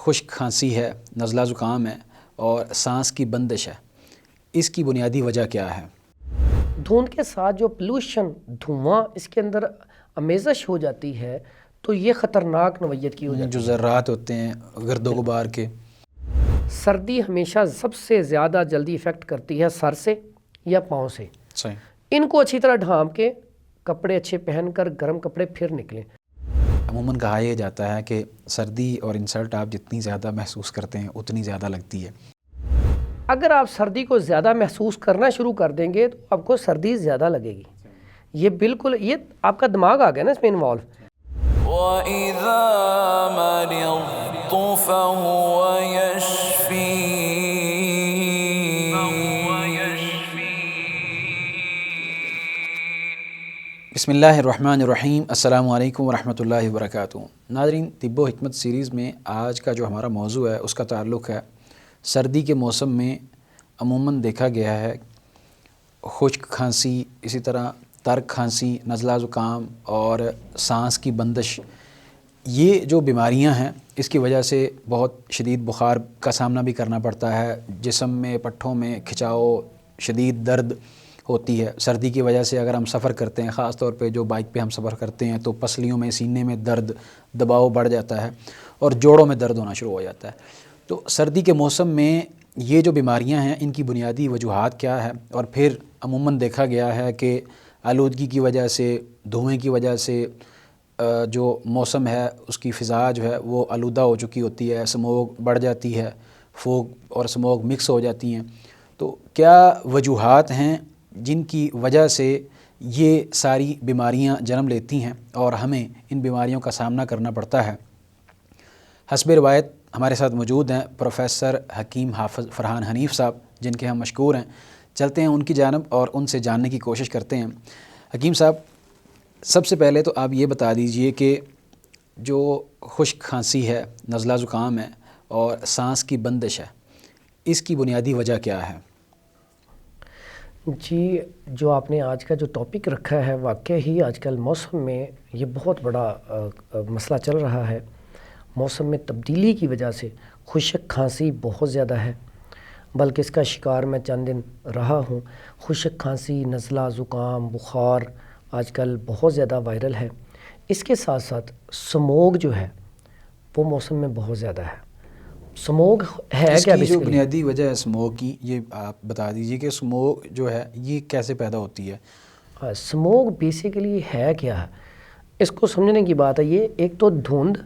خشک کھانسی ہے، نزلہ زکام ہے اور سانس کی بندش ہے، اس کی بنیادی وجہ کیا ہے؟ دھند کے ساتھ جو پلوشن دھواں اس کے اندر آمیزش ہو جاتی ہے تو یہ خطرناک نوعیت کی ہو جاتی جو ہے۔ ذرات ہوتے ہیں گرد و غبار کے، سردی ہمیشہ سب سے زیادہ جلدی افیکٹ کرتی ہے سر سے یا پاؤں سے۔ صحیح۔ ان کو اچھی طرح ڈھانپ کے کپڑے اچھے پہن کر گرم کپڑے پھر نکلیں۔ عموماً کہا یہ جاتا ہے کہ سردی اور انسلٹ آپ جتنی زیادہ محسوس کرتے ہیں اتنی زیادہ لگتی ہے۔ اگر آپ سردی کو زیادہ محسوس کرنا شروع کر دیں گے تو آپ کو سردی زیادہ لگے گی۔ یہ بالکل یہ آپ کا دماغ آ گیا نا اس میں انوالو۔ وَإِذَا مَرِضْتُ فَهُوَ يَشْفِينِ۔ بسم اللہ الرحمن الرحیم، السلام علیکم ورحمۃ اللہ وبرکاتہ۔ ناظرین، طب و حکمت سیریز میں آج کا جو ہمارا موضوع ہے اس کا تعلق ہے سردی کے موسم میں عموماً دیکھا گیا ہے خشک کھانسی، اسی طرح ترک کھانسی، نزلہ زکام اور سانس کی بندش، یہ جو بیماریاں ہیں اس کی وجہ سے بہت شدید بخار کا سامنا بھی کرنا پڑتا ہے، جسم میں پٹھوں میں کھچاؤ، شدید درد ہوتی ہے۔ سردی کی وجہ سے اگر ہم سفر کرتے ہیں، خاص طور پہ جو بائک پہ ہم سفر کرتے ہیں، تو پسلیوں میں، سینے میں درد، دباؤ بڑھ جاتا ہے اور جوڑوں میں درد ہونا شروع ہو جاتا ہے۔ تو سردی کے موسم میں یہ جو بیماریاں ہیں ان کی بنیادی وجوہات کیا ہے؟ اور پھر عموماً دیکھا گیا ہے کہ آلودگی کی وجہ سے، دھوئیں کی وجہ سے جو موسم ہے اس کی فضا جو ہے وہ آلودہ ہو چکی ہوتی ہے، اسموگ بڑھ جاتی ہے، فوگ اور اسموگ مکس ہو جاتی ہیں۔ تو کیا وجوہات ہیں جن کی وجہ سے یہ ساری بیماریاں جنم لیتی ہیں اور ہمیں ان بیماریوں کا سامنا کرنا پڑتا ہے؟ حسب روایت ہمارے ساتھ موجود ہیں پروفیسر حکیم حافظ فرحان حنیف صاحب، جن کے ہم مشکور ہیں۔ چلتے ہیں ان کی جانب اور ان سے جاننے کی کوشش کرتے ہیں۔ حکیم صاحب، سب سے پہلے تو آپ یہ بتا دیجئے کہ جو خشک کھانسی ہے، نزلہ زکام ہے اور سانس کی بندش ہے، اس کی بنیادی وجہ کیا ہے؟ جی، جو آپ نے آج کا جو ٹاپک رکھا ہے، واقع ہی آج کل موسم میں یہ بہت بڑا مسئلہ چل رہا ہے۔ موسم میں تبدیلی کی وجہ سے خشک کھانسی بہت زیادہ ہے، بلکہ اس کا شکار میں چند دن رہا ہوں۔ خشک کھانسی، نزلہ زکام، بخار آج کل بہت زیادہ وائرل ہے۔ اس کے ساتھ ساتھ سموگ جو ہے وہ موسم میں بہت زیادہ ہے۔ سموگ ہے اس کیا کی جو بیسیکلی؟ بنیادی وجہ ہے سموگ کی، یہ آپ بتا دیجئے کہ سموگ جو ہے یہ کیسے پیدا ہوتی ہے؟ سموگ بیسیکلی ہے کیا ہے؟ اس کو سمجھنے کی بات ہے، یہ ایک تو دھند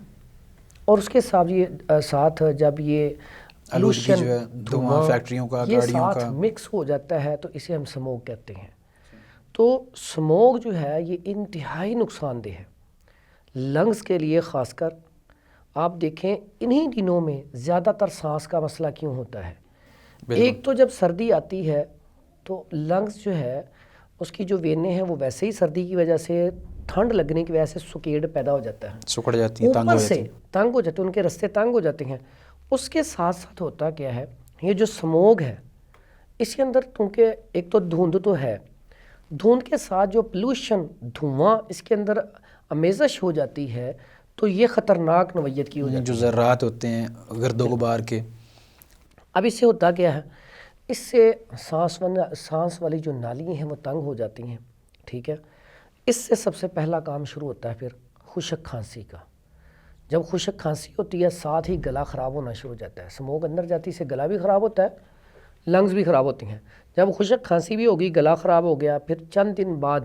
اور اس کے ساتھ جب یہ آلودگی جو ہے، پولوشن، دھواں فیکٹریوں کا، یہ گاڑیوں ساتھ کا۔ مکس ہو جاتا ہے تو اسے ہم سموگ کہتے ہیں۔ تو سموگ جو ہے یہ انتہائی نقصان دہ ہے لنگز کے لیے۔ خاص کر آپ دیکھیں انہی دنوں میں زیادہ تر سانس کا مسئلہ کیوں ہوتا ہے؟ ایک تو جب سردی آتی ہے تو لنگز جو ہے اس کی جو وینے ہیں وہ ویسے ہی سردی کی وجہ سے، ٹھنڈ لگنے کی وجہ سے سکیڑ پیدا ہو جاتا ہے، سکڑ جاتی ہیں، تنگ اوپر ہو سے جاتی ہیں۔ تنگ ہو جاتے ہیں، ان کے رستے تنگ ہو جاتے ہیں۔ اس کے ساتھ ساتھ ہوتا کیا ہے، یہ جو سموگ ہے اس کے اندر کیونکہ ایک تو دھند تو ہے، دھند کے ساتھ جو پلوشن دھواں اس کے اندر آمیزش ہو جاتی ہے تو یہ خطرناک نوعیت کی ہو جاتی جو ہے۔ ذرات ہوتے ہیں گرد و غبار کے، اب اس سے ہوتا کیا ہے، اس سے سانس والی جو نالیاں ہیں وہ تنگ ہو جاتی ہیں، ٹھیک ہے۔ اس سے سب سے پہلا کام شروع ہوتا ہے پھر خشک کھانسی کا۔ جب خشک کھانسی ہوتی ہے ساتھ ہی گلا خراب ہونا شروع ہو جاتا ہے، سموگ اندر جاتی سے گلا بھی خراب ہوتا ہے، لنگز بھی خراب ہوتی ہیں۔ جب خشک کھانسی بھی ہوگی، گلا خراب ہو گیا، پھر چند دن بعد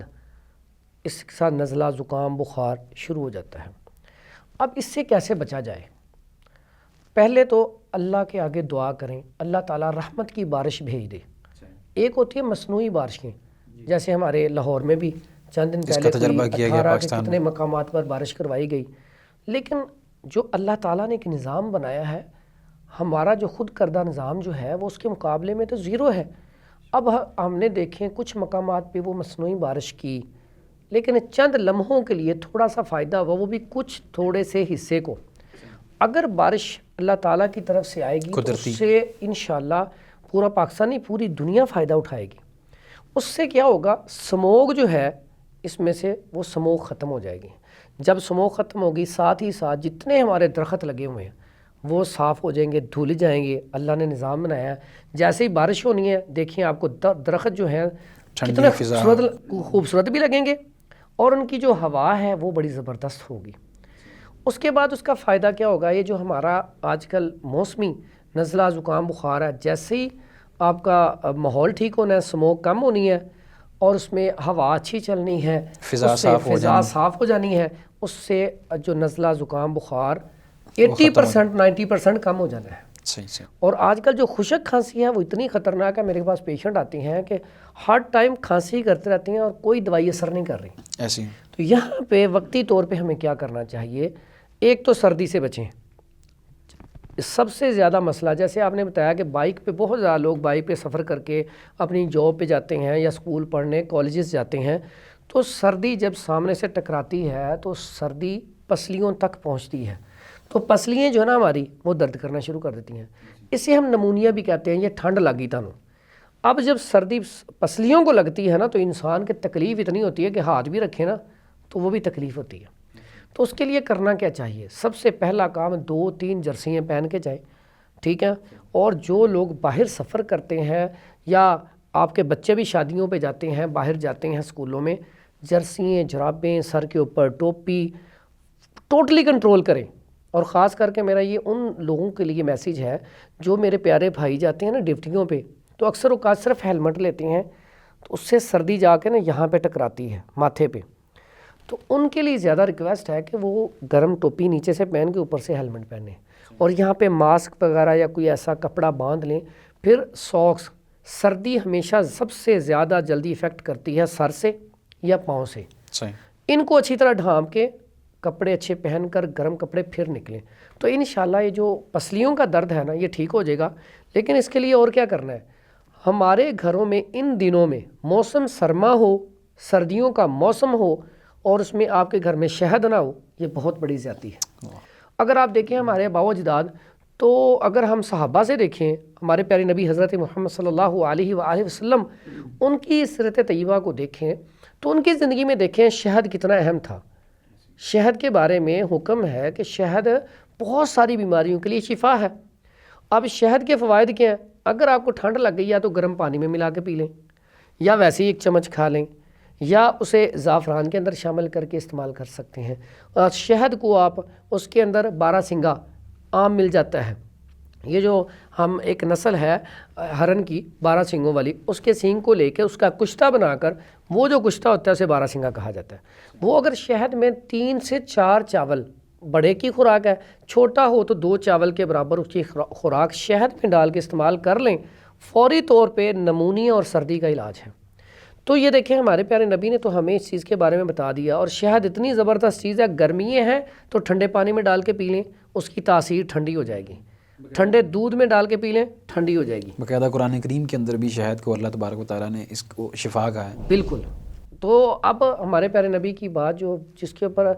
اس کے ساتھ نزلہ زکام، بخار شروع ہو جاتا ہے۔ اب اس سے کیسے بچا جائے؟ پہلے تو اللہ کے آگے دعا کریں، اللہ تعالیٰ رحمت کی بارش بھیج دے۔ ایک ہوتی ہے مصنوعی بارشیں، جیسے ہمارے لاہور میں بھی چند دن اس پہلے کا تجربہ کوئی کیا گیا 18 کے پاکستان کتنے میں۔ مقامات پر بارش کروائی گئی، لیکن جو اللہ تعالیٰ نے ایک نظام بنایا ہے، ہمارا جو خود کردہ نظام جو ہے وہ اس کے مقابلے میں تو زیرو ہے۔ اب ہم نے دیکھیں کچھ مقامات پہ وہ مصنوعی بارش کی، لیکن چند لمحوں کے لیے تھوڑا سا فائدہ ہوا، وہ بھی کچھ تھوڑے سے حصے کو۔ اگر بارش اللہ تعالیٰ کی طرف سے آئے گی تو قدرتی، اس سے انشاءاللہ پورا پاکستان نہیں، پوری دنیا فائدہ اٹھائے گی۔ اس سے کیا ہوگا، سموگ جو ہے اس میں سے وہ سموگ ختم ہو جائے گی۔ جب سموگ ختم ہوگی، ساتھ ہی ساتھ جتنے ہمارے درخت لگے ہوئے ہیں وہ صاف ہو جائیں گے, دھل جائیں گے. اللہ نے نظام بنایا ہے, جیسے ہی بارش ہونی ہے دیکھیں آپ کو درخت جو ہیں کتنے خوبصورت بھی لگیں گے, اور ان کی جو ہوا ہے وہ بڑی زبردست ہوگی. اس کے بعد اس کا فائدہ کیا ہوگا, یہ جو ہمارا آج کل موسمی نزلہ زکام بخار ہے, جیسے ہی آپ کا ماحول ٹھیک ہونا ہے, سموک کم ہونی ہے اور اس میں ہوا اچھی چلنی ہے, فضا صاف ہو جانی ہے, اس سے جو نزلہ زکام بخار 80% 90% کم ہو جانا ہے. صحیح. اور آج کل جو خشک کھانسی ہے وہ اتنی خطرناک ہے, میرے پاس پیشنٹ آتی ہیں کہ ہر ٹائم کھانسی کرتے رہتی ہیں اور کوئی دوائی اثر نہیں کر رہی ایسی. تو یہاں پہ وقتی طور پہ ہمیں کیا کرنا چاہیے, ایک تو سردی سے بچیں. سب سے زیادہ مسئلہ, جیسے آپ نے بتایا کہ بائک پہ بہت زیادہ لوگ بائک پہ سفر کر کے اپنی جاب پہ جاتے ہیں یا اسکول پڑھنے کالجز جاتے ہیں, تو سردی جب سامنے سے ٹکراتی ہے تو سردی پسلیوں تک پہنچتی ہے, تو پسلیاں جو ہے نا ہماری وہ درد کرنا شروع کر دیتی ہیں. اسے ہم نمونیا بھی کہتے ہیں, یہ ٹھنڈ لگی تھانوں. اب جب سردی پسلیوں کو لگتی ہے نا تو انسان کی تکلیف اتنی ہوتی ہے کہ ہاتھ بھی رکھے نا تو وہ بھی تکلیف ہوتی ہے. تو اس کے لیے کرنا کیا چاہیے, سب سے پہلا کام 2-3 جرسیاں پہن کے جائیں, ٹھیک ہے. اور جو لوگ باہر سفر کرتے ہیں یا آپ کے بچے بھی شادیوں پہ جاتے ہیں, باہر جاتے ہیں اسکولوں میں, جرسیاں, جرابیں, سر کے اوپر ٹوپی ٹوٹلی کنٹرول کریں. اور خاص کر کے میرا یہ ان لوگوں کے لیے میسیج ہے جو میرے پیارے بھائی جاتے ہیں نا ڈیوٹیوں پہ, تو اکثر اوقات صرف ہیلمٹ لیتے ہیں, تو اس سے سردی جا کے نا یہاں پہ ٹکراتی ہے ماتھے پہ. تو ان کے لیے زیادہ ریکویسٹ ہے کہ وہ گرم ٹوپی نیچے سے پہن کے اوپر سے ہیلمٹ پہنیں, اور یہاں پہ ماسک وغیرہ یا کوئی ایسا کپڑا باندھ لیں. پھر ساکس, سردی ہمیشہ سب سے زیادہ جلدی افیکٹ کرتی ہے سر سے یا پاؤں سے. ان کو اچھی طرح ڈھانپ کے کپڑے اچھے پہن کر گرم کپڑے پھر نکلیں, تو انشاءاللہ یہ جو پسلیوں کا درد ہے نا یہ ٹھیک ہو جائے گا. لیکن اس کے لیے اور کیا کرنا ہے, ہمارے گھروں میں ان دنوں میں موسم سرما ہو, سردیوں کا موسم ہو, اور اس میں آپ کے گھر میں شہد نہ ہو, یہ بہت بڑی زیادتی ہے. اگر آپ دیکھیں ہمارے آباء و اجداد, تو اگر ہم صحابہ سے دیکھیں, ہمارے پیارے نبی حضرت محمد صلی اللہ علیہ وآلہ وسلم, ان کی سیرت طیبہ کو دیکھیں تو ان کی زندگی میں دیکھیں شہد کتنا اہم تھا. شہد کے بارے میں حکم ہے کہ شہد بہت ساری بیماریوں کے لیے شفا ہے. اب شہد کے فوائد کیا ہیں, اگر آپ کو ٹھنڈ لگ گئی ہے تو گرم پانی میں ملا کے پی لیں, یا ویسے ہی 1 چمچ کھا لیں, یا اسے زعفران کے اندر شامل کر کے استعمال کر سکتے ہیں. اور شہد کو آپ اس کے اندر 12 سنگا عام مل جاتا ہے, یہ جو ہم ایک نسل ہے ہرن کی 12 سینگوں والی, اس کے سینگ کو لے کے اس کا کشتہ بنا کر, وہ جو کشتہ ہوتا ہے اسے 12 سینگا کہا جاتا ہے. وہ اگر شہد میں 3 سے 4 چاول, بڑے کی خوراک ہے, چھوٹا ہو تو 2 چاول کے برابر اس کی خوراک شہد میں ڈال کے استعمال کر لیں, فوری طور پہ نمونیا اور سردی کا علاج ہے. تو یہ دیکھیں ہمارے پیارے نبی نے تو ہمیں اس چیز کے بارے میں بتا دیا. اور شہد اتنی زبردست چیز ہے, گرمیاں ہیں تو ٹھنڈے پانی میں ڈال کے پی لیں, اس کی تاثیر ٹھنڈی ہو جائے گی. ٹھنڈے دودھ میں ڈال کے پی لیں, ٹھنڈی ہو جائے گی. باقاعدہ قرآن کریم کے اندر بھی شہد کو اللہ تبارک و تعالیٰ نے اس کو شفا کہا ہے. بالکل. تو اب ہمارے پیارے نبی کی بات جو جس کے اوپر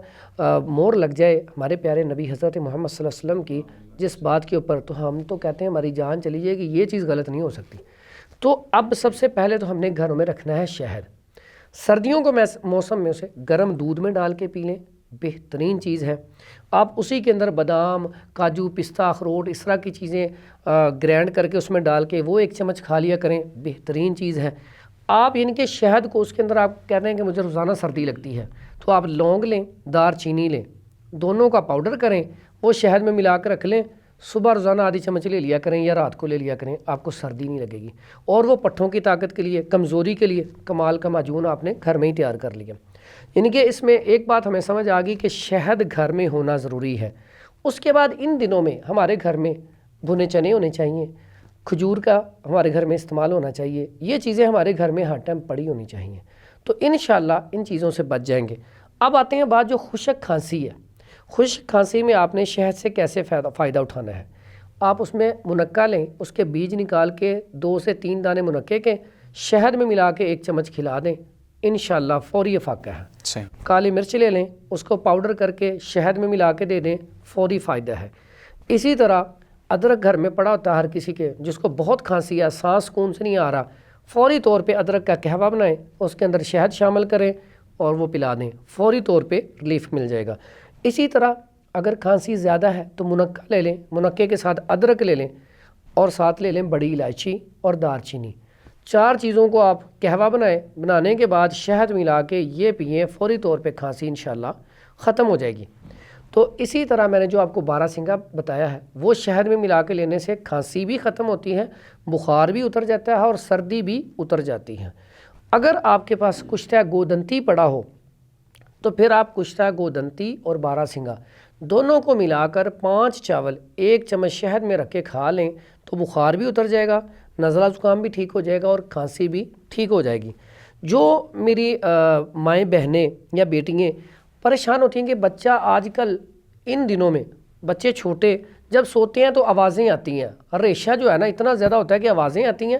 مور لگ جائے, ہمارے پیارے نبی حضرت محمد صلی اللہ علیہ وسلم کی جس بات کے اوپر, تو ہم تو کہتے ہیں ہماری جان چلی جائے گی, یہ چیز غلط نہیں ہو سکتی. تو اب سب سے پہلے تو ہم نے گھروں میں رکھنا ہے شہد. سردیوں کو موسم میں اسے گرم دودھ میں ڈال کے پی لیں, بہترین چیز ہے. آپ اسی کے اندر بادام, کاجو, پستہ, اخروٹ, اس طرح کی چیزیں گرینڈ کر کے اس میں ڈال کے وہ 1 چمچ کھا لیا کریں, بہترین چیز ہے. آپ ان کے شہد کو اس کے اندر آپ کہتے ہیں کہ مجھے روزانہ سردی لگتی ہے, تو آپ لونگ لیں, دار چینی لیں, دونوں کا پاؤڈر کریں, وہ شہد میں ملا کر رکھ لیں, صبح روزانہ آدھی چمچ لے لیا کریں یا رات کو لے لیا کریں, آپ کو سردی نہیں لگے گی. اور وہ پٹھوں کی طاقت کے لیے, کمزوری کے لیے کمال کا معجون آپ نے گھر میں ہی تیار کر لیا. یعنی کہ اس میں ایک بات ہمیں سمجھ آ گئی کہ شہد گھر میں ہونا ضروری ہے. اس کے بعد ان دنوں میں ہمارے گھر میں بھنے چنے ہونے چاہیے, کھجور کا ہمارے گھر میں استعمال ہونا چاہیے, یہ چیزیں ہمارے گھر میں ہر ٹائم پڑی ہونی چاہیے. تو انشاءاللہ ان چیزوں سے بچ جائیں گے. اب آتے ہیں بات جو خشک کھانسی ہے. خشک کھانسی میں آپ نے شہد سے کیسے فائدہ اٹھانا ہے. آپ اس میں منقع لیں, اس کے بیج نکال کے 2 سے 3 دانے منقع کے شہد میں ملا کے 1 چمچ کھلا دیں, انشاءاللہ فوری افاقہ ہے. کالی مرچ لے لیں, اس کو پاؤڈر کر کے شہد میں ملا کے دے دیں, فوری فائدہ ہے. اسی طرح ادرک گھر میں پڑا ہوتا ہے ہر کسی کے, جس کو بہت کھانسی ہے, سانس کون سے نہیں آ رہا, فوری طور پہ ادرک کا قہوہ بنائیں, اس کے اندر شہد شامل کریں اور وہ پلا دیں, فوری طور پہ ریلیف مل جائے گا. اسی طرح اگر کھانسی زیادہ ہے تو منقع لے لیں، منقع کے ساتھ ادرک لے لیں اور ساتھ لے لیں بڑی الائچی اور دار چینی. 4 چیزوں کو آپ قہوہ بنائیں، بنانے کے بعد شہد ملا کے یہ پئیں، فوری طور پہ کھانسی انشاءاللہ ختم ہو جائے گی. تو اسی طرح میں نے جو آپ کو بارہ سنگا بتایا ہے وہ شہد میں ملا کے لینے سے کھانسی بھی ختم ہوتی ہے، بخار بھی اتر جاتا ہے اور سردی بھی اتر جاتی ہے. اگر آپ کے پاس کشتہ گودنتی پڑا ہو تو پھر آپ کشتہ گودنتی اور بارہ سنگا دونوں کو ملا کر 5 چاول 1 چمچ شہد میں رکھ کے کھا لیں تو بخار بھی اتر جائے گا، نزلہ زکام بھی ٹھیک ہو جائے گا اور کھانسی بھی ٹھیک ہو جائے گی. جو میری مائیں بہنیں یا بیٹیاں پریشان ہوتی ہیں کہ بچہ آج کل ان دنوں میں بچے چھوٹے جب سوتے ہیں تو آوازیں آتی ہیں، ریشہ جو ہے نا اتنا زیادہ ہوتا ہے کہ آوازیں آتی ہیں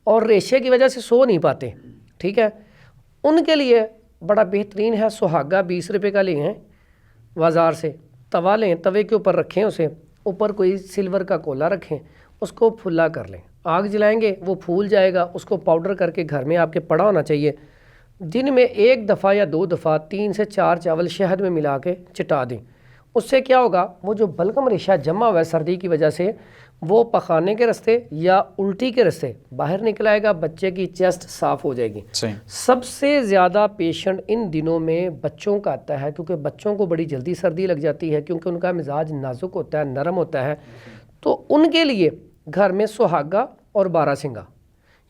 اور ریشے کی وجہ سے سو نہیں پاتے. ٹھیک ہے، ان کے لیے بڑا بہترین ہے سہاگا. 20 روپے کا لیں ہیں بازار سے، توا لیں، توے کے اوپر رکھیں، اسے اوپر کوئی سلور کا کولا رکھیں، اس کو پھلا کر لیں، آگ جلائیں گے وہ پھول جائے گا. اس کو پاؤڈر کر کے گھر میں آپ کے پڑا ہونا چاہیے. دن میں 1 دفعہ یا 2 دفعہ 3 سے 4 چاول شہد میں ملا کے چٹا دیں. اس سے کیا ہوگا، وہ جو بلغم ریشہ جمع ہوا ہے سردی کی وجہ سے وہ پخانے کے رستے یا الٹی کے رستے باہر نکل آئے گا، بچے کی چیسٹ صاف ہو جائے گی. سب سے زیادہ پیشنٹ ان دنوں میں بچوں کا آتا ہے کیونکہ بچوں کو بڑی جلدی سردی لگ جاتی ہے کیونکہ ان کا مزاج نازک ہوتا ہے، نرم ہوتا ہے. تو ان کے لیے گھر میں سہاگا اور بارہ سنگا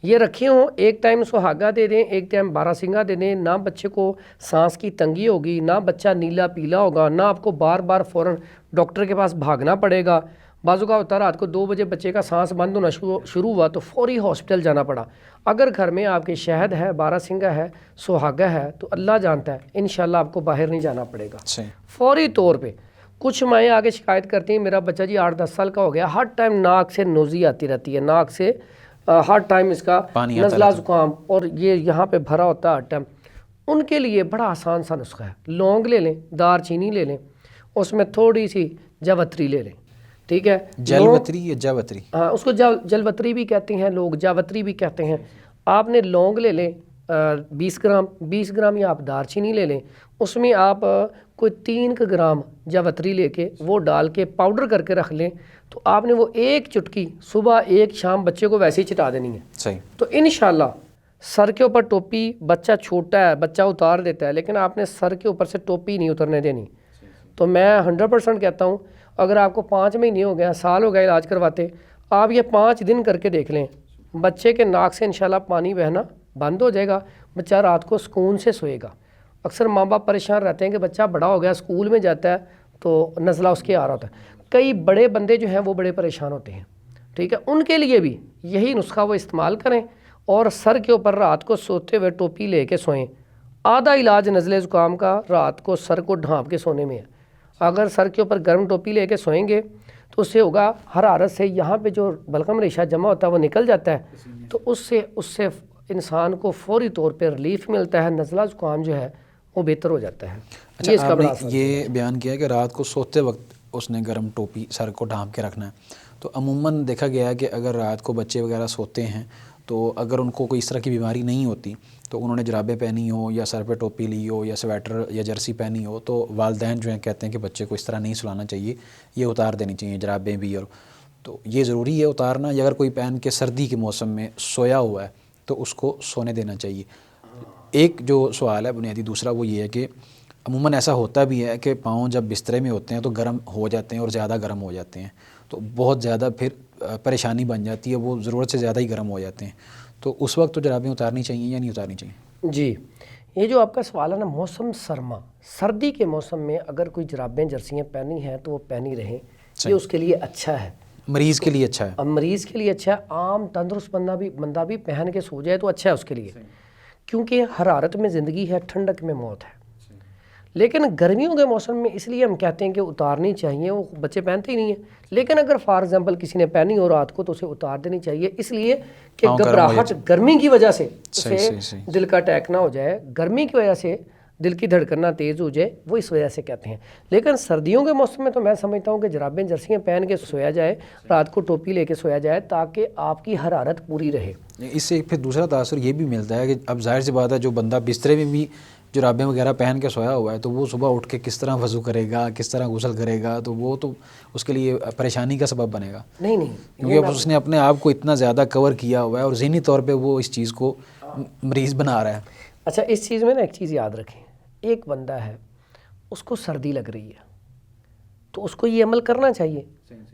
یہ رکھے ہوں، ایک ٹائم سہاگا دے دیں، ایک ٹائم بارہ سنگا دے دیں. نہ بچے کو سانس کی تنگی ہوگی، نہ بچہ نیلا پیلا ہوگا، نہ آپ کو بار بار فوراً ڈاکٹر کے پاس بھاگنا پڑے گا. بعض اوقات ہوتا ہے رات کو 2 بجے بچے کا سانس بند ہونا شروع ہوا تو فوری ہاسپٹل جانا پڑا. اگر گھر میں آپ کے شہد ہے، بارہ سنگا ہے، سہاگا ہے تو اللہ جانتا ہے انشاءاللہ آپ کو باہر نہیں جانا پڑے گا. فوری طور پہ کچھ مائیں آگے شکایت کرتی ہیں میرا بچہ جی 8-10 سال کا ہو گیا، ہر ٹائم ناک سے نوزی آتی رہتی ہے، ناک سے ہر ٹائم اس کا نزلہ زکام اور یہ یہاں پہ بھرا ہوتا ہے ہر ٹائم. ان کے لیے بڑا آسان سا نسخہ ہے. لونگ لے لیں، دار چینی لے لیں، اس میں تھوڑی سی جاوتری لے لیں. ٹھیک ہے، جلوتری یا جاوتری؟ ہاں، اس کو جلوتری بھی کہتے ہیں لوگ، جاوتری بھی کہتے ہیں. آپ نے لونگ لے لیں 20 گرام یا آپ دار چینی لے لیں، اس میں آپ کوئی 3 گرام جاوتری لے کے وہ ڈال کے پاؤڈر کر کے رکھ لیں تو آپ نے وہ 1 چٹکی صبح 1 شام بچے کو ویسے ہی چٹا دینی ہے. صحیح. تو انشاءاللہ سر کے اوپر ٹوپی، بچہ چھوٹا ہے بچہ اتار دیتا ہے لیکن آپ نے سر کے اوپر سے ٹوپی نہیں اترنے دینی. تو میں 100% کہتا ہوں اگر آپ کو 5 مہینے ہو گیا، سال ہو گیا علاج کرواتے، آپ یہ 5 دن کر کے دیکھ لیں، بچے کے ناک سے انشاءاللہ پانی بہنا بند ہو جائے گا، بچہ رات کو سکون سے سوئے گا. اکثر ماں باپ پریشان رہتے ہیں کہ بچہ بڑا ہو گیا، اسکول میں جاتا ہے تو نزلہ اس کے آ رہا ہوتا ہے. کئی بڑے بندے جو ہیں وہ بڑے پریشان ہوتے ہیں. ٹھیک ہے، ان کے لیے بھی یہی نسخہ وہ استعمال کریں اور سر کے اوپر رات کو سوتے ہوئے ٹوپی لے کے سوئیں. آدھا علاج نزلے زکام کا رات کو سر کو ڈھانپ کے سونے میں ہے. اگر سر کے اوپر گرم ٹوپی لے کے سوئیں گے تو اس سے ہوگا حرارت سے یہاں پہ جو بلغم ریشہ جمع ہوتا ہے وہ نکل جاتا ہے تو اس سے انسان کو فوری طور پہ ریلیف ملتا ہے، نزلہ زکام جو ہے وہ بہتر ہو جاتا ہے. اچھا، آپ نے یہ بیان کیا کہ رات کو سوتے وقت اس نے گرم ٹوپی سر کو ڈھانپ کے رکھنا ہے. تو عموماً دیکھا گیا ہے کہ اگر رات کو بچے وغیرہ سوتے ہیں تو اگر ان کو کوئی اس طرح کی بیماری نہیں ہوتی تو انہوں نے جرابیں پہنی ہو یا سر پہ ٹوپی لی ہو یا سویٹر یا جرسی پہنی ہو تو والدین جو ہیں کہتے ہیں کہ بچے کو اس طرح نہیں سلانا چاہیے، یہ اتار دینی چاہیے جرابیں بھی. اور تو یہ ضروری ہے اتارنا، یا اگر کوئی پہن کے سردی کے موسم میں سویا ہوا ہے تو اس کو سونے دینا چاہیے. ایک جو سوال ہے بنیادی دوسرا وہ یہ ہے کہ عموماً ایسا ہوتا بھی ہے کہ پاؤں جب بسترے میں ہوتے ہیں تو گرم ہو جاتے ہیں اور زیادہ گرم ہو جاتے ہیں تو بہت زیادہ پھر پریشانی بن جاتی ہے، وہ ضرورت سے زیادہ ہی گرم ہو جاتے ہیں. تو اس وقت تو جرابیں اتارنی چاہیے یا نہیں اتارنی چاہیے؟ جی، یہ جو آپ کا سوال ہے نا، موسم سرما، سردی کے موسم میں اگر کوئی جرابیں جرسیاں پہنی ہیں تو وہ پہنی رہیں، یہ اس کے لیے اچھا ہے، مریض کے لیے اچھا ہے. مریض کے لیے اچھا ہے. عام تندرست بندہ بھی پہن کے سو جائے تو اچھا ہے اس کے لیے، کیونکہ حرارت میں زندگی ہے، ٹھنڈک میں موت ہے. لیکن گرمیوں کے موسم میں اس لیے ہم کہتے ہیں کہ اتارنی چاہیے، وہ بچے پہنتے ہی نہیں ہیں. لیکن اگر فار ایگزامپل کسی نے پہنی ہو رات کو تو اسے اتار دینی چاہیے، اس لیے کہ گھبراہٹ گرمی کی وجہ سے اسے دل کا اٹیک نہ ہو جائے، گرمی کی وجہ سے دل کی دھڑکن نہ تیز ہو جائے، وہ اس وجہ سے کہتے ہیں. لیکن سردیوں کے موسم میں تو میں سمجھتا ہوں کہ جرابیں جرسیاں پہن کے سویا جائے، رات کو ٹوپی لے کے سویا جائے تاکہ آپ کی حرارت پوری رہے. اس سے پھر دوسرا تاثر یہ بھی ملتا ہے کہ اب ظاہر سی بات ہے جو بندہ بسترے میں بھی جرابیں وغیرہ پہن کے سویا ہوا ہے تو وہ صبح اٹھ کے کس طرح وضو کرے گا, کس طرح غسل کرے گا, تو وہ تو اس کے لیے پریشانی کا سبب بنے گا. نہیں کیونکہ اس نے اپنے آپ کو اتنا زیادہ کور کیا ہوا ہے اور ذہنی طور پہ وہ اس چیز کو مریض بنا رہا ہے. اچھا اس چیز میں نا ایک چیز یاد رکھیں, ایک بندہ ہے اس کو سردی لگ رہی ہے تو اس کو یہ عمل کرنا چاہیے.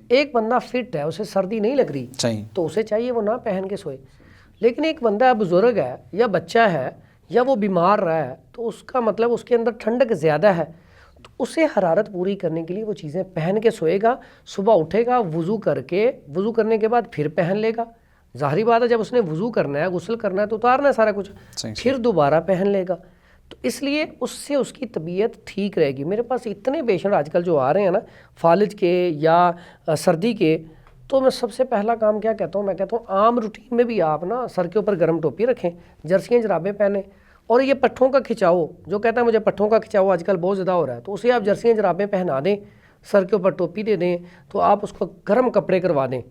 ایک بندہ فٹ ہے, اسے سردی نہیں لگ رہی تو اسے چاہیے وہ نہ پہن کے سوئے. لیکن ایک بندہ بزرگ ہے یا بچہ ہے یا وہ بیمار رہا ہے تو اس کا مطلب اس کے اندر ٹھنڈک زیادہ ہے, تو اسے حرارت پوری کرنے کے لیے وہ چیزیں پہن کے سوئے گا, صبح اٹھے گا وضو کرنے کے بعد پھر پہن لے گا. ظاہری بات ہے جب اس نے وضو کرنا ہے, غسل کرنا ہے تو اتارنا ہے سارا کچھ, پھر دوبارہ پہن لے گا. تو اس لیے اس سے اس کی طبیعت ٹھیک رہے گی. میرے پاس اتنے پیشنٹ آج کل جو آ رہے ہیں نا فالج کے یا سردی کے, تو میں سب سے پہلا کام کیا کہتا ہوں, میں کہتا ہوں عام روٹین میں بھی آپ نا سر کے اوپر گرم ٹوپی رکھیں, جرسیاں جرابیں پہنیں, اور یہ پٹھوں کا کھچاؤ, جو کہتا ہے مجھے پٹھوں کا کھچاؤ آج کل بہت زیادہ ہو رہا ہے, تو اسے آپ جرسیاں جرابیں پہنا دیں, سر کے اوپر ٹوپی دے دیں, تو آپ اس کو گرم کپڑے کروا دیں,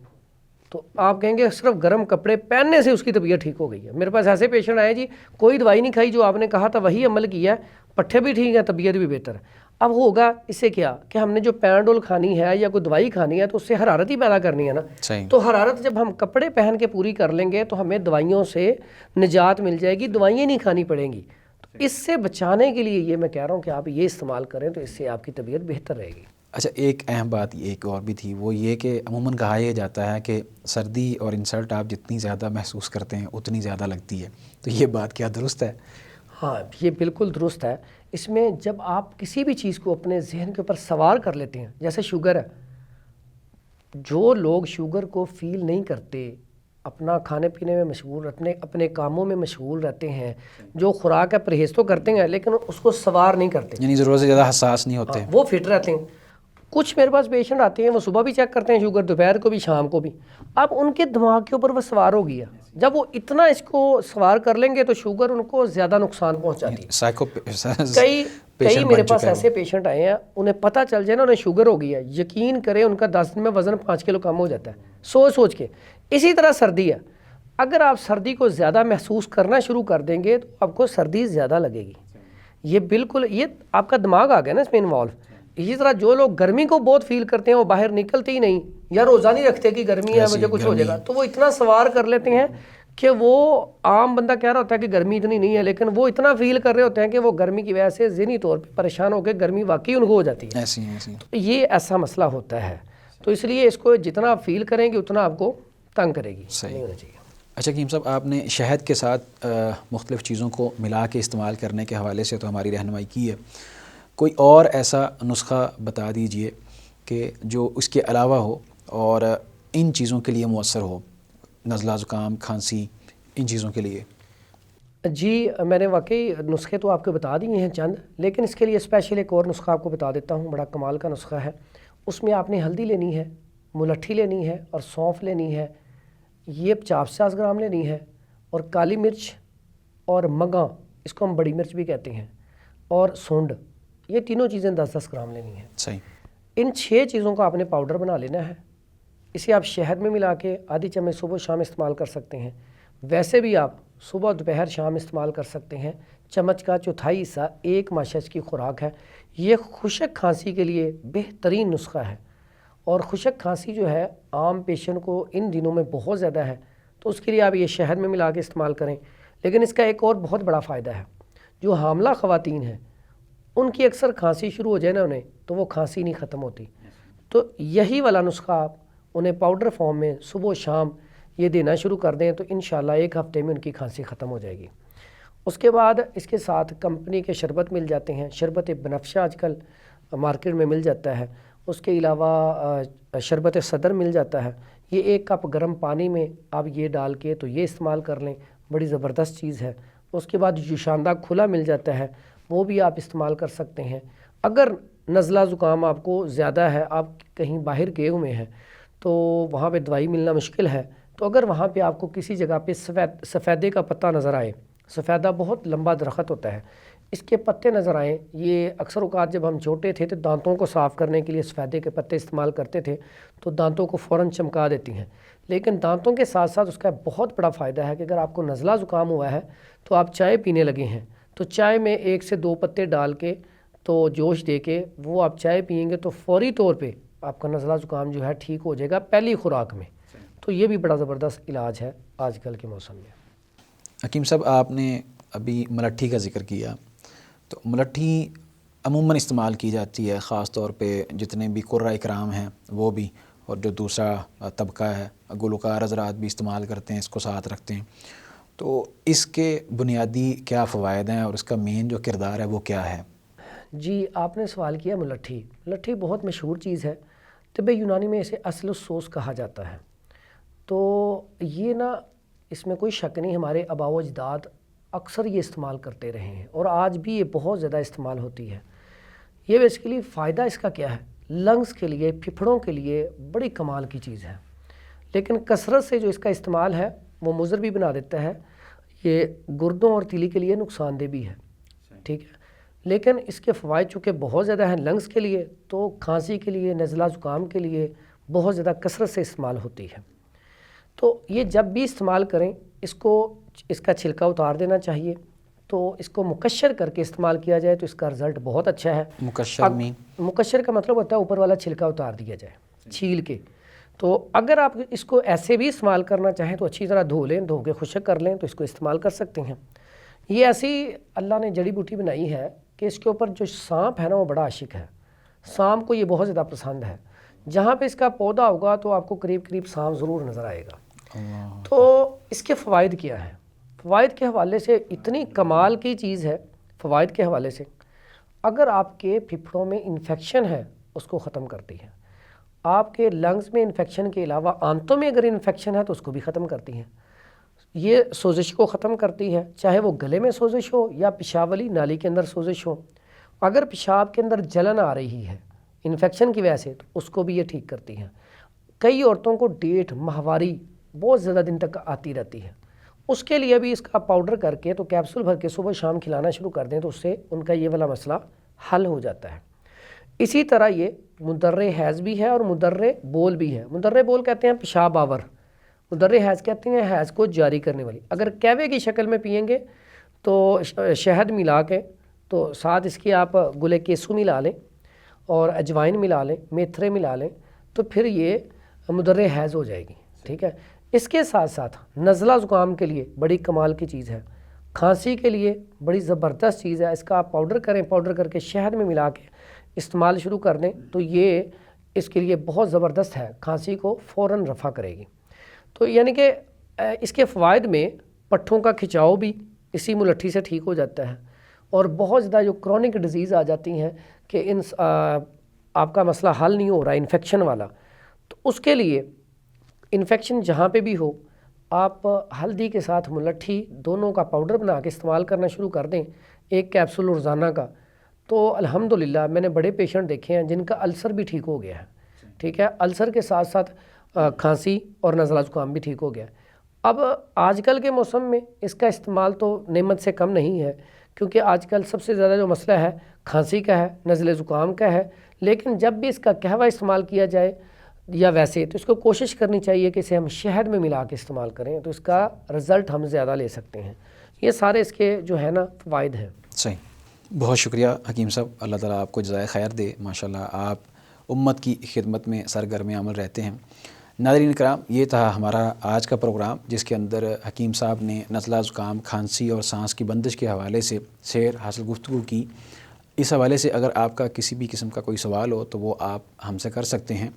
تو آپ کہیں گے صرف گرم کپڑے پہننے سے اس کی طبیعت ٹھیک ہو گئی ہے. میرے پاس ایسے پیشنٹ آئے جی کوئی دوائی نہیں کھائی, جو آپ نے کہا تھا وہی عمل کیا ہے, پٹھے بھی ٹھیک ہیں, طبیعت بھی بہتر ہے. اب ہوگا اس سے کیا کہ ہم نے جو پیناڈول کھانی ہے یا کوئی دوائی کھانی ہے تو اس سے حرارت ہی پیدا کرنی ہے نا. تو حرارت جب ہم کپڑے پہن کے پوری کر لیں گے تو ہمیں دوائیوں سے نجات مل جائے گی, دوائیاں نہیں کھانی پڑیں گی. تو اس سے بچانے کے لیے یہ میں کہہ رہا ہوں کہ آپ یہ استعمال کریں تو اس سے آپ کی طبیعت بہتر رہے گی. اچھا ایک اہم بات ایک اور بھی تھی, وہ یہ کہ عموماً کہا یہ جاتا ہے کہ سردی اور انسلٹ آپ جتنی زیادہ محسوس کرتے ہیں اتنی زیادہ لگتی ہے, تو یہ بات کیا درست ہے؟ ہاں یہ بالکل درست ہے. اس میں جب آپ کسی بھی چیز کو اپنے ذہن کے اوپر سوار کر لیتے ہیں, جیسے شوگر ہے, جو لوگ شوگر کو فیل نہیں کرتے, اپنا کھانے پینے میں مشغول اپنے کاموں میں مشغول رہتے ہیں, جو خوراک ہے پرہیز تو کرتے ہیں لیکن اس کو سوار نہیں کرتے, یعنی ضرورت سے زیادہ حساس نہیں ہوتے, وہ فٹ رہتے ہیں. کچھ میرے پاس پیشنٹ آتے ہیں وہ صبح بھی چیک کرتے ہیں شوگر, دوپہر کو بھی شام کو بھی. اب ان کے دماغ کے اوپر وہ سوار ہو گیا, جب وہ اتنا اس کو سوار کر لیں گے تو شوگر ان کو زیادہ نقصان پہنچاتی ہے. کئی میرے پاس ایسے پیشنٹ آئے ہیں انہیں پتہ چل جائے نا انہیں شوگر ہو گئی ہے, یقین کریں ان کا 10 دن میں وزن 5 کلو کم ہو جاتا ہے سوچ کے. اسی طرح سردی ہے, اگر آپ سردی کو زیادہ محسوس کرنا شروع کر دیں گے تو آپ کو سردی زیادہ لگے گی. یہ بالکل یہ آپ کا دماغ آ گیا نا اس میں انوالو. اسی طرح جو لوگ گرمی کو بہت فیل کرتے ہیں وہ باہر نکلتے ہی نہیں, یا روزہ نہیں رکھتے کہ گرمی ہے مجھے کچھ ہو جائے گا, تو وہ اتنا سوار کر لیتے ہیں کہ وہ عام بندہ کہہ رہا ہوتا ہے کہ گرمی اتنی نہیں ہے, لیکن وہ اتنا فیل کر رہے ہوتے ہیں کہ وہ گرمی کی وجہ سے ذہنی طور پہ پریشان ہو کے گرمی واقعی ان کو ہو جاتی ہے. تو یہ ایسا مسئلہ ہوتا ہے, تو اس لیے اس کو جتنا آپ فیل کریں گے اتنا آپ کو تنگ کرے گی. صحیح ہونا چاہیے. اچھا کریم صاحب, آپ نے شہد کے ساتھ مختلف چیزوں کو ملا کے استعمال کرنے کے حوالے سے تو ہماری رہنمائی کی ہے, کوئی اور ایسا نسخہ بتا دیجئے کہ جو اس کے علاوہ ہو اور ان چیزوں کے لیے مؤثر ہو, نزلہ زکام کھانسی ان چیزوں کے لیے. جی میں نے واقعی نسخے تو آپ کو بتا دیے ہیں چند, لیکن اس کے لیے اسپیشل ایک اور نسخہ آپ کو بتا دیتا ہوں, بڑا کمال کا نسخہ ہے. اس میں آپ نے ہلدی لینی ہے, ملٹھی لینی ہے اور سونف لینی ہے, یہ 50 گرام لینی ہے, اور کالی مرچ اور مگاں, اس کو ہم بڑی مرچ بھی کہتے ہیں, اور سونڈ, یہ تینوں چیزیں 10-10 گرام لینی ہیں. صحیح. ان 6 چیزوں کا آپ نے پاؤڈر بنا لینا ہے. اسے آپ شہد میں ملا کے آدھی چمچ صبح شام استعمال کر سکتے ہیں. ویسے بھی آپ صبح دوپہر شام استعمال کر سکتے ہیں. چمچ کا چوتھائی حصہ 1 ماشش کی خوراک ہے. یہ خشک کھانسی کے لیے بہترین نسخہ ہے, اور خشک کھانسی جو ہے عام پیشنٹ کو ان دنوں میں بہت زیادہ ہے, تو اس کے لیے آپ یہ شہد میں ملا کے استعمال کریں. لیکن اس کا ایک اور بہت بڑا فائدہ ہے, جو حاملہ خواتین ہیں ان کی اکثر کھانسی شروع ہو جائے نا انہیں, تو وہ کھانسی نہیں ختم ہوتی, تو یہی والا نسخہ آپ انہیں پاؤڈر فارم میں صبح و شام یہ دینا شروع کر دیں تو انشاءاللہ 1 ہفتے میں ان کی کھانسی ختم ہو جائے گی. اس کے بعد اس کے ساتھ کمپنی کے شربت مل جاتے ہیں, شربت بنفشہ آج کل مارکیٹ میں مل جاتا ہے. اس کے علاوہ شربت صدر مل جاتا ہے. یہ 1 کپ گرم پانی میں آپ یہ ڈال کے تو یہ استعمال کر لیں, بڑی زبردست چیز ہے. اس کے بعد جوشاندہ کھلا مل جاتا ہے, وہ بھی آپ استعمال کر سکتے ہیں. اگر نزلہ زکام آپ کو زیادہ ہے, آپ کہیں باہر گئے ہوئے ہیں تو وہاں پہ دوائی ملنا مشکل ہے, تو اگر وہاں پہ آپ کو کسی جگہ پہ سفیدے کا پتہ نظر آئے, سفیدہ بہت لمبا درخت ہوتا ہے, اس کے پتے نظر آئیں, یہ اکثر اوقات جب ہم چھوٹے تھے تو دانتوں کو صاف کرنے کے لیے سفیدے کے پتے استعمال کرتے تھے, تو دانتوں کو فوراً چمکا دیتی ہیں. لیکن دانتوں کے ساتھ ساتھ اس کا بہت بڑا فائدہ ہے کہ اگر آپ کو نزلہ زکام ہوا ہے تو آپ چائے پینے لگے ہیں تو چائے میں 1 سے 2 پتے ڈال کے تو جوش دے کے وہ آپ چائے پئیں گے تو فوری طور پہ آپ کا نزلہ زکام جو ہے ٹھیک ہو جائے گا پہلی خوراک میں. تو یہ بھی بڑا زبردست علاج ہے آج کل کے موسم میں. حکیم صاحب آپ نے ابھی ملٹھی کا ذکر کیا، تو ملٹھی عموماً استعمال کی جاتی ہے، خاص طور پہ جتنے بھی قرۂ اکرام ہیں وہ بھی، اور جو دوسرا طبقہ ہے گلوکار حضرات بھی استعمال کرتے ہیں، اس کو ساتھ رکھتے ہیں. تو اس کے بنیادی کیا فوائد ہیں اور اس کا مین جو کردار ہے وہ کیا ہے؟ جی آپ نے سوال کیا ملٹھی. ملٹھی بہت مشہور چیز ہے، طب یونانی میں اسے اصل السوس کہا جاتا ہے. تو یہ نا اس میں کوئی شک نہیں، ہمارے آباء و اجداد اکثر یہ استعمال کرتے رہے ہیں اور آج بھی یہ بہت زیادہ استعمال ہوتی ہے. یہ بیسیکلی فائدہ اس کا کیا ہے، لنگز کے لیے، پھپھڑوں کے لیے بڑی کمال کی چیز ہے. لیکن کثرت سے جو اس کا استعمال ہے وہ مضر بھی بنا دیتا ہے، یہ گردوں اور تیلی کے لیے نقصان دہ بھی ہے. ٹھیک ہے، لیکن اس کے فوائد چونکہ بہت زیادہ ہیں لنگز کے لیے، تو کھانسی کے لیے، نزلہ زکام کے لیے بہت زیادہ کثرت سے استعمال ہوتی ہے. تو یہ جب بھی استعمال کریں اس کا چھلکا اتار دینا چاہیے. تو اس کو مقشر کر کے استعمال کیا جائے تو اس کا رزلٹ بہت اچھا ہے. مقشر کا مطلب ہوتا ہے اوپر والا چھلکا اتار دیا جائے چھیل کے. تو اگر آپ اس کو ایسے بھی استعمال کرنا چاہیں تو اچھی طرح دھو لیں، دھو کے خشک کر لیں تو اس کو استعمال کر سکتے ہیں. یہ ایسی اللہ نے جڑی بوٹی بنائی ہے کہ اس کے اوپر جو سانپ ہے نا وہ بڑا عاشق ہے. سانپ کو یہ بہت زیادہ پسند ہے. جہاں پہ اس کا پودا ہوگا تو آپ کو قریب قریب سانپ ضرور نظر آئے گا. تو اس کے فوائد کیا ہیں؟ فوائد کے حوالے سے اتنی کمال کی چیز ہے. فوائد کے حوالے سے اگر آپ کے پھپھڑوں میں انفیکشن ہے اس کو ختم کرتی ہے. آپ کے لنگز میں انفیکشن کے علاوہ آنتوں میں اگر انفیکشن ہے تو اس کو بھی ختم کرتی ہے. یہ سوزش کو ختم کرتی ہے، چاہے وہ گلے میں سوزش ہو یا پیشاب والی نالی کے اندر سوزش ہو. اگر پیشاب کے اندر جلن آ رہی ہے انفیکشن کی وجہ سے تو اس کو بھی یہ ٹھیک کرتی ہے. کئی عورتوں کو ڈیٹ ماہواری بہت زیادہ دن تک آتی رہتی ہے، اس کے لیے بھی اس کا پاؤڈر کر کے تو کیپسول بھر کے صبح شام کھلانا شروع کر دیں تو اس سے ان کا یہ والا مسئلہ حل ہو جاتا ہے. اسی طرح یہ مدر حیض بھی ہے اور مدر بول بھی ہے. مدر بول کہتے ہیں پیشاب آور، مدر حیض کہتے ہیں حیض کو جاری کرنے والی. اگر کہوے کی شکل میں پئیں گے تو شہد ملا کے تو ساتھ اس کی آپ گلے کیسو ملا لیں اور اجوائن ملا لیں، میتھرے ملا لیں تو پھر یہ مدر حیض ہو جائے گی. ٹھیک ہے، اس کے ساتھ ساتھ نزلہ زکام کے لیے بڑی کمال کی چیز ہے، کھانسی کے لیے بڑی زبردست چیز ہے. اس کا آپ پاؤڈر کریں، پاؤڈر کر کے شہد میں ملا کے استعمال شروع کر دیں تو یہ اس کے لیے بہت زبردست ہے، کھانسی کو فوراً رفع کرے گی. تو یعنی کہ اس کے فوائد میں پٹھوں کا کھچاؤ بھی اسی ملٹھی سے ٹھیک ہو جاتا ہے. اور بہت زیادہ جو کرونک ڈیزیز آ جاتی ہیں کہ آپ کا مسئلہ حل نہیں ہو رہا انفیکشن والا، تو اس کے لیے انفیکشن جہاں پہ بھی ہو آپ ہلدی کے ساتھ ملٹھی دونوں کا پاؤڈر بنا کے استعمال کرنا شروع کر دیں، 1 کیپسول روزانہ کا. تو الحمدللہ میں نے بڑے پیشنٹ دیکھے ہیں جن کا السر بھی ٹھیک ہو گیا ہے. ٹھیک ہے، السر کے ساتھ ساتھ کھانسی اور نزلہ زکام بھی ٹھیک ہو گیا. اب آج کل کے موسم میں اس کا استعمال تو نعمت سے کم نہیں ہے، کیونکہ آج کل سب سے زیادہ جو مسئلہ ہے کھانسی کا ہے، نزلہ زکام کا ہے. لیکن جب بھی اس کا قہوہ استعمال کیا جائے یا ویسے تو اس کو کوشش کرنی چاہیے کہ اسے ہم شہد میں ملا کے استعمال کریں تو اس کا رزلٹ ہم زیادہ لے سکتے ہیں. یہ سارے اس کے جو ہے نا فوائد ہیں. صحیح، بہت شکریہ حکیم صاحب، اللہ تعالیٰ آپ کو جزائے خیر دے. ماشاءاللہ آپ امت کی خدمت میں سرگرم عمل رہتے ہیں. ناظرین کرام، یہ تھا ہمارا آج کا پروگرام جس کے اندر حکیم صاحب نے نزلہ زکام، کھانسی اور سانس کی بندش کے حوالے سے سیر حاصل گفتگو کی. اس حوالے سے اگر آپ کا کسی بھی قسم کا کوئی سوال ہو تو وہ آپ ہم سے کر سکتے ہیں.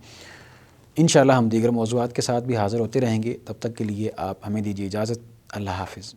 انشاءاللہ ہم دیگر موضوعات کے ساتھ بھی حاضر ہوتے رہیں گے. تب تک کے لیے آپ ہمیں دیجیے اجازت. اللہ حافظ.